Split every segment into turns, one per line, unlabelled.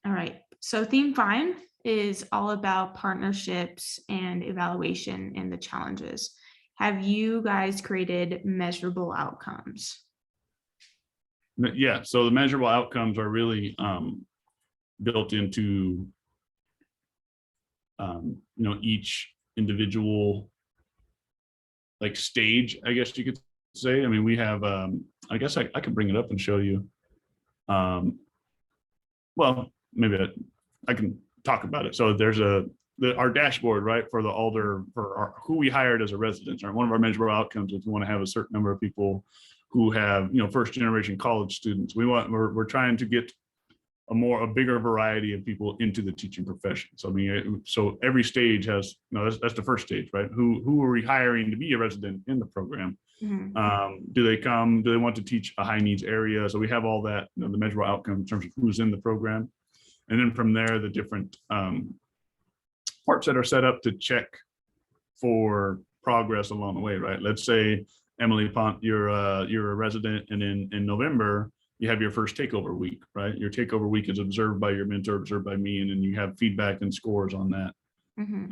All right. So theme 5 is all about partnerships and evaluation and the challenges. Have you guys created measurable outcomes?
Yeah, so the measurable outcomes are really built into each individual like stage, I guess you could say. I mean, we have I guess I could bring it up and show you. Um, well, maybe I can talk about it. So there's our dashboard, right, for the Alder for who we hired as a resident. Right? One of our measurable outcomes is we want to have a certain number of people who have first generation college students. We're trying to get a bigger variety of people into the teaching profession. So I mean, so every stage has that's the first stage, right? Who are we hiring to be a resident in the program?
Mhm.
Do they want to teach a high needs area? So we have all that, the measurable outcome in terms of who's in the program. And then from there, the different parts that are set up to check for progress along the way, right? Let's say, Emily Pont, you're a resident, and in November, you have your first takeover week, right? Your takeover week is observed by your mentor, observed by me, and then you have feedback and scores on that.
Mhm.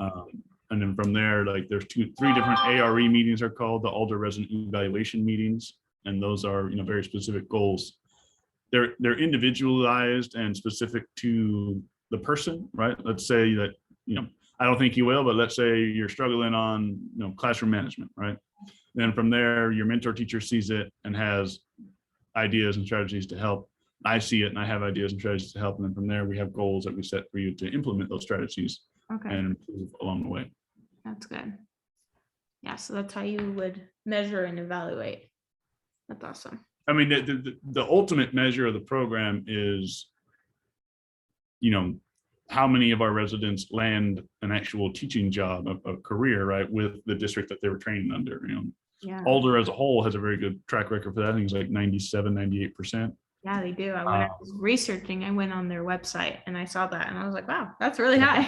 And then from there, like there's three different ARE meetings are called the Alder Resident Evaluation meetings, and those are very specific goals. They're individualized and specific to the person, right? Let's say that I don't think you will, but let's say you're struggling on classroom management, right? Then from there, your mentor teacher sees it and has ideas and strategies to help. I see it and I have ideas and strategies to help. And then from there, we have goals that we set for you to implement those strategies
Okay,
and improve along the way.
that's good. Yeah, so that's how you would measure and evaluate. That's awesome.
I mean, the ultimate measure of the program is, how many of our residents land an actual teaching job, a career, right, with the district that they were training under.
Yeah.
Alder as a whole has a very good track record for that. I think it's like 97, 98%.
Yeah, they do. When I was researching, I went on their website and I saw that and I was like, wow, that's really high.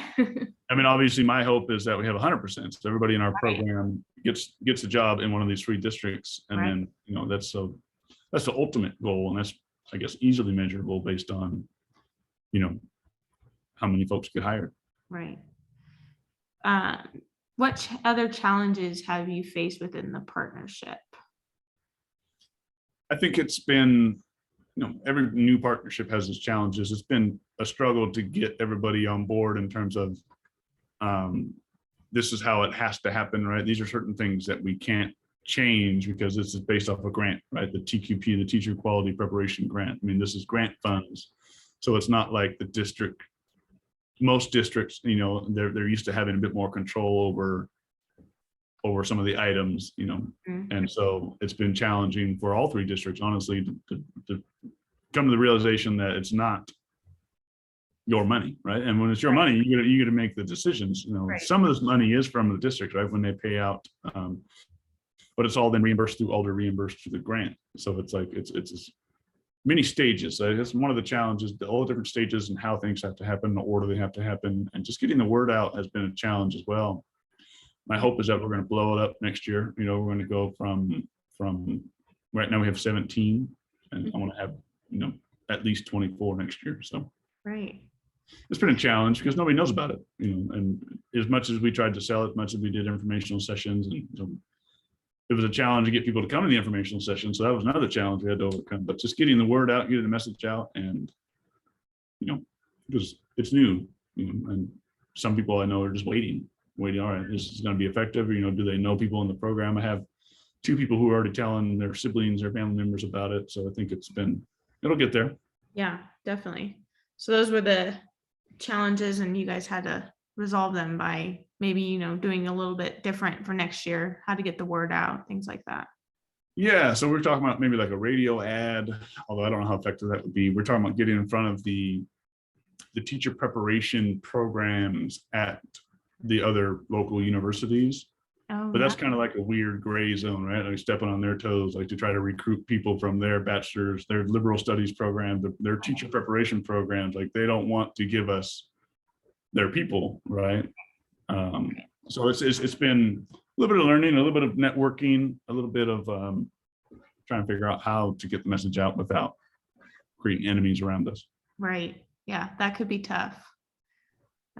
I mean, obviously, my hope is that we have 100%. So everybody in our
Right.
program gets a job in one of these 3 districts, and
Right.
then that's the ultimate goal, and that's, I guess, easily measurable based on how many folks get hired.
Right. What other challenges have you faced within the partnership?
I think it's been, every new partnership has its challenges. It's been a struggle to get everybody on board in terms of this is how it has to happen, right? These are certain things that we can't change because this is based off a grant, right? The TQP, the Teacher Quality Preparation Grant. I mean, this is grant funds. So it's not like the district, most districts, they're used to having a bit more control over some of the items,
Mhm.
and so it's been challenging for all 3 districts, honestly, to come to the realization that it's not your money, right? And when it's your money, you get to make the decisions.
Right.
Some of this money is from the district, right? When they pay out, but it's all then reimbursed through Alder, reimbursed through the grant. So it's like it's many stages. So that's one of the challenges, all the different stages and how things have to happen, the order they have to happen, and just getting the word out has been a challenge as well. My hope is that we're going to blow it up next year. We're going to go from right now we have 17, and I want to have at least 24 next year. So
Right.
it's been a challenge because nobody knows about it. And as much as we tried to sell it, as much as we did informational sessions, and it was a challenge to get people to come to the informational session. So that was another challenge we had to overcome. But just getting the word out, getting the message out, and because it's new, and some people I know are just waiting. All right, this is going to be effective. Do they know people in the program? I have 2 people who are already telling their siblings or family members about it. So I think it'll get there.
Yeah, definitely. So those were the challenges and you guys had to resolve them by maybe, doing a little bit different for next year, how to get the word out, things like that.
Yeah, so we're talking about maybe like a radio ad, although I don't know how effective that would be. We're talking about getting in front of the teacher preparation programs at the other local universities.
Oh,
But that's
yeah.
kind of like a weird gray zone, right? Like stepping on their toes, like to try to recruit people from their bachelor's, their liberal studies program, their teacher preparation programs. Like they don't want to give us their people, right? So it's been a little bit of learning, a little bit of networking, a little bit of trying to figure out how to get the message out without creating enemies around us.
Right. Yeah, that could be tough.